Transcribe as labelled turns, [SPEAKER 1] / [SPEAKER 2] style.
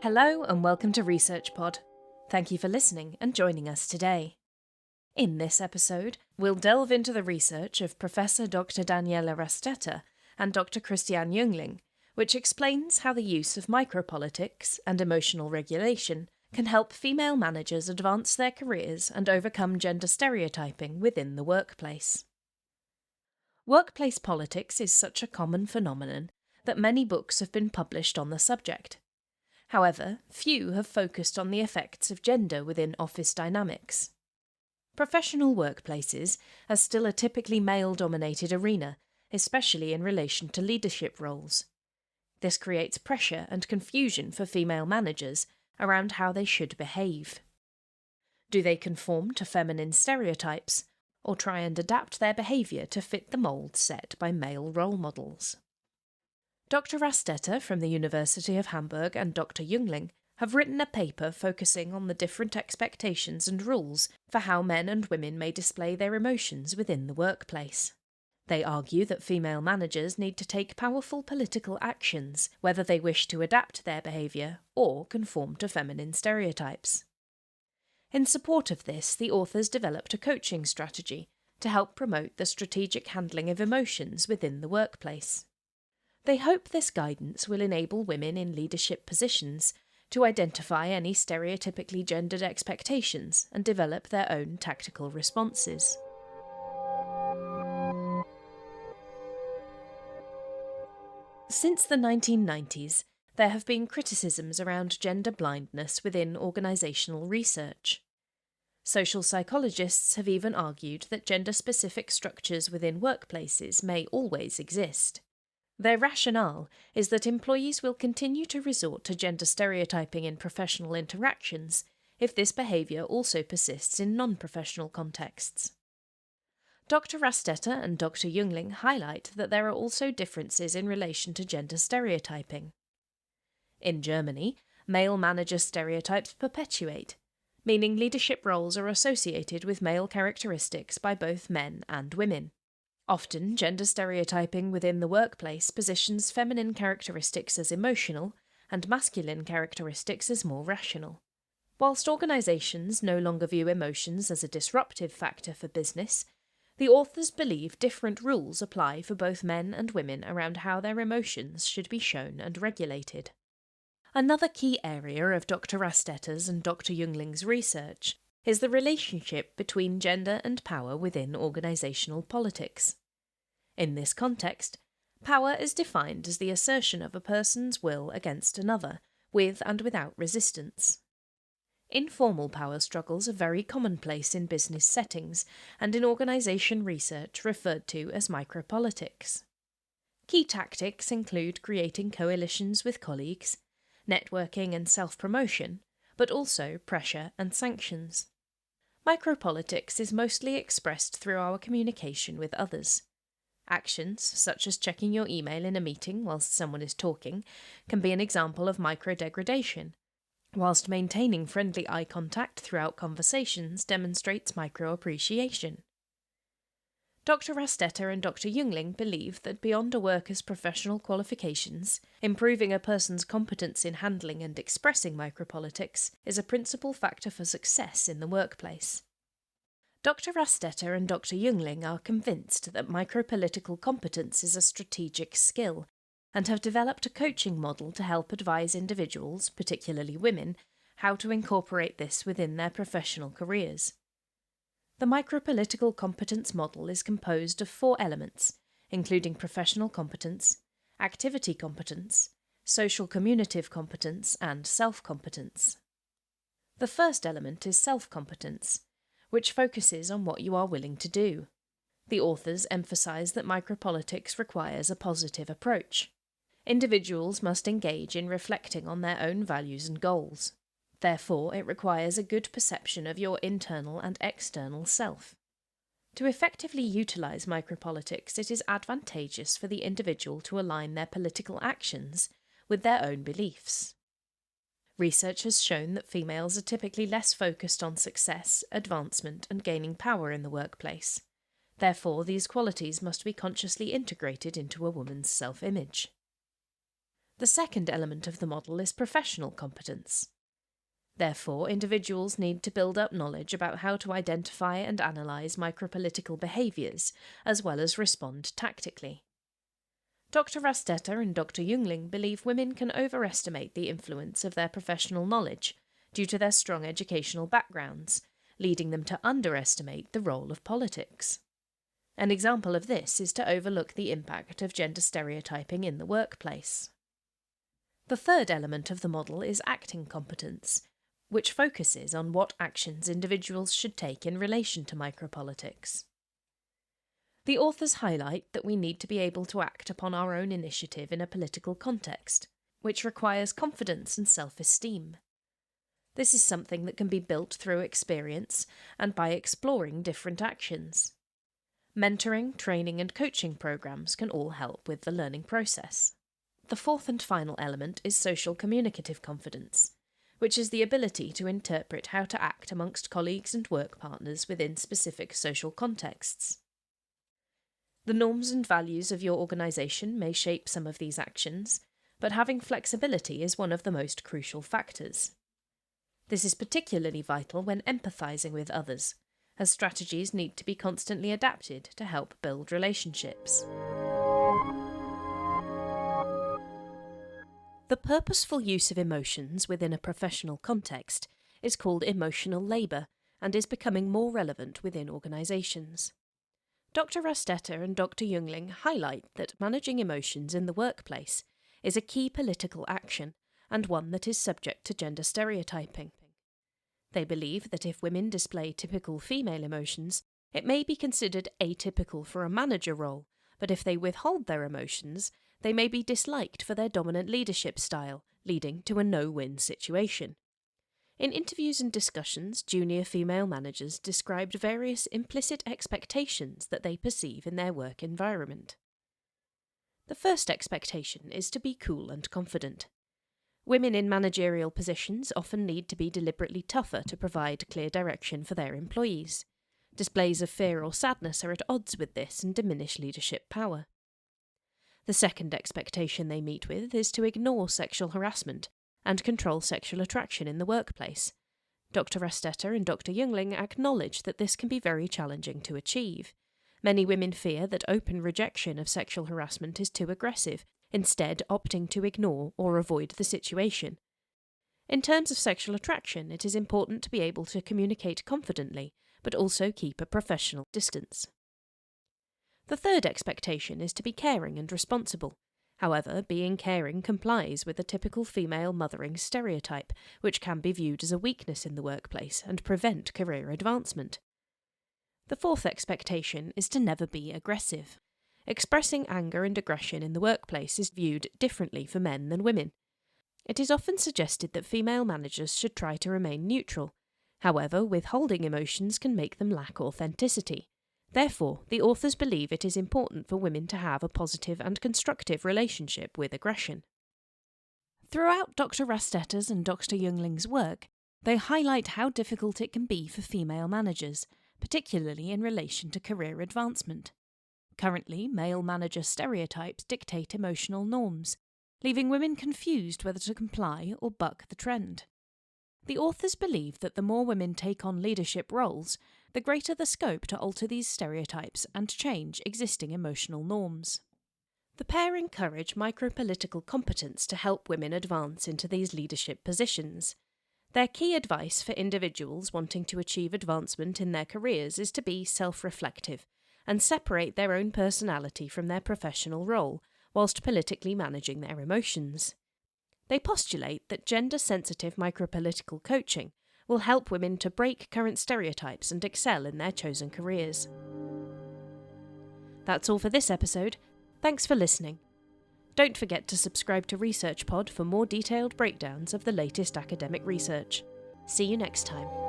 [SPEAKER 1] Hello and welcome to ResearchPod. Thank you for listening and joining us today. In this episode, we'll delve into the research of Professor Dr. Daniela Rastetter and Dr. Christiane Juengling, which explains how the use of micropolitics and emotional regulation can help female managers advance their careers and overcome gender stereotyping within the workplace. Workplace politics is such a common phenomenon that many books have been published on the subject. However, few have focused on the effects of gender within office dynamics. Professional workplaces are still a typically male-dominated arena, especially in relation to leadership roles. This creates pressure and confusion for female managers around how they should behave. Do they conform to feminine stereotypes, or try and adapt their behaviour to fit the mould set by male role models? Dr. Rastetter from the University of Hamburg and Dr. Juengling have written a paper focusing on the different expectations and rules for how men and women may display their emotions within the workplace. They argue that female managers need to take powerful political actions, whether they wish to adapt their behaviour or conform to feminine stereotypes. In support of this, the authors developed a coaching strategy to help promote the strategic handling of emotions within the workplace. They hope this guidance will enable women in leadership positions to identify any stereotypically gendered expectations and develop their own tactical responses. Since the 1990s, there have been criticisms around gender blindness within organisational research. Social psychologists have even argued that gender-specific structures within workplaces may always exist. Their rationale is that employees will continue to resort to gender stereotyping in professional interactions if this behaviour also persists in non-professional contexts. Dr. Rastetter and Dr. Juengling highlight that there are also differences in relation to gender stereotyping. In Germany, male manager stereotypes perpetuate, meaning leadership roles are associated with male characteristics by both men and women. Often, gender stereotyping within the workplace positions feminine characteristics as emotional and masculine characteristics as more rational. Whilst organisations no longer view emotions as a disruptive factor for business, the authors believe different rules apply for both men and women around how their emotions should be shown and regulated. Another key area of Dr. Rastetter's and Dr. Juengling's research is the relationship between gender and power within organisational politics. In this context, power is defined as the assertion of a person's will against another, with and without resistance. Informal power struggles are very commonplace in business settings and in organisation research referred to as micropolitics. Key tactics include creating coalitions with colleagues, networking and self-promotion, but also pressure and sanctions. Micropolitics is mostly expressed through our communication with others. Actions, such as checking your email in a meeting whilst someone is talking, can be an example of microdegradation, whilst maintaining friendly eye contact throughout conversations demonstrates microappreciation. Dr. Rastetter and Dr. Juengling believe that beyond a worker's professional qualifications, improving a person's competence in handling and expressing micropolitics is a principal factor for success in the workplace. Dr. Rastetter and Dr. Juengling are convinced that micropolitical competence is a strategic skill and have developed a coaching model to help advise individuals, particularly women, how to incorporate this within their professional careers. The micropolitical competence model is composed of 4 elements, including professional competence, activity competence, social communicative competence, and self-competence. The first element is self-competence, which focuses on what you are willing to do. The authors emphasise that micropolitics requires a positive approach. Individuals must engage in reflecting on their own values and goals. Therefore, it requires a good perception of your internal and external self. To effectively utilise micropolitics, it is advantageous for the individual to align their political actions with their own beliefs. Research has shown that females are typically less focused on success, advancement, and gaining power in the workplace. Therefore, these qualities must be consciously integrated into a woman's self-image. The second element of the model is professional competence. Therefore, individuals need to build up knowledge about how to identify and analyse micropolitical behaviours, as well as respond tactically. Dr. Rastetter and Dr. Juengling believe women can overestimate the influence of their professional knowledge due to their strong educational backgrounds, leading them to underestimate the role of politics. An example of this is to overlook the impact of gender stereotyping in the workplace. The third element of the model is acting competence, which focuses on what actions individuals should take in relation to micropolitics. The authors highlight that we need to be able to act upon our own initiative in a political context, which requires confidence and self-esteem. This is something that can be built through experience and by exploring different actions. Mentoring, training and coaching programs can all help with the learning process. The fourth and final element is social communicative confidence, which is the ability to interpret how to act amongst colleagues and work partners within specific social contexts. The norms and values of your organisation may shape some of these actions, but having flexibility is one of the most crucial factors. This is particularly vital when empathising with others, as strategies need to be constantly adapted to help build relationships. The purposeful use of emotions within a professional context is called emotional labour and is becoming more relevant within organisations. Dr. Rastetter and Dr. Juengling highlight that managing emotions in the workplace is a key political action and one that is subject to gender stereotyping. They believe that if women display typical female emotions, it may be considered atypical for a manager role, but if they withhold their emotions, they may be disliked for their dominant leadership style, leading to a no-win situation. In interviews and discussions, junior female managers described various implicit expectations that they perceive in their work environment. The first expectation is to be cool and confident. Women in managerial positions often need to be deliberately tougher to provide clear direction for their employees. Displays of fear or sadness are at odds with this and diminish leadership power. The second expectation they meet with is to ignore sexual harassment and control sexual attraction in the workplace. Dr. Rastetter and Dr. Juengling acknowledge that this can be very challenging to achieve. Many women fear that open rejection of sexual harassment is too aggressive, instead opting to ignore or avoid the situation. In terms of sexual attraction, it is important to be able to communicate confidently, but also keep a professional distance. The third expectation is to be caring and responsible. However, being caring complies with a typical female mothering stereotype, which can be viewed as a weakness in the workplace and prevent career advancement. The fourth expectation is to never be aggressive. Expressing anger and aggression in the workplace is viewed differently for men than women. It is often suggested that female managers should try to remain neutral. However, withholding emotions can make them lack authenticity. Therefore, the authors believe it is important for women to have a positive and constructive relationship with aggression. Throughout Dr. Rastetter's and Dr. Juengling's work, they highlight how difficult it can be for female managers, particularly in relation to career advancement. Currently, male manager stereotypes dictate emotional norms, leaving women confused whether to comply or buck the trend. The authors believe that the more women take on leadership roles, the greater the scope to alter these stereotypes and change existing emotional norms. The pair encourage micropolitical competence to help women advance into these leadership positions. Their key advice for individuals wanting to achieve advancement in their careers is to be self-reflective and separate their own personality from their professional role, whilst politically managing their emotions. They postulate that gender-sensitive micropolitical coaching will help women to break current stereotypes and excel in their chosen careers. That's all for this episode. Thanks for listening. Don't forget to subscribe to ResearchPod for more detailed breakdowns of the latest academic research. See you next time.